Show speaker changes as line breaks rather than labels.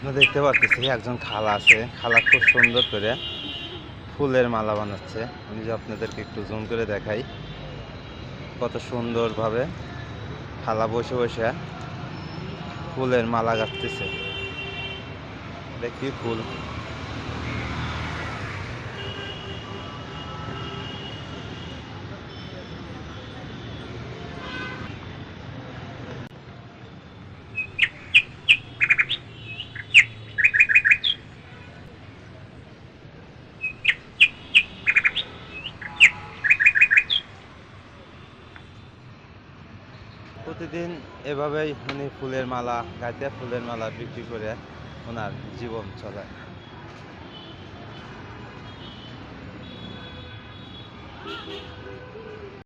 আপনারা দেখতে পাচ্ছি একজন খালা আছে, খালা খুব সুন্দর করে ফুলের মালা বানাচ্ছে। আমি যে আপনাদেরকে একটু জুম করে দেখাই, কত সুন্দরভাবে খালা বসে বসে ফুলের মালা গাঁথতেছে। দেখি ফুল প্রতিদিন এভাবেই উনি ফুলের মালা গাঁথে ফুলের মালা বিক্রি করে ওনার জীবন চলে।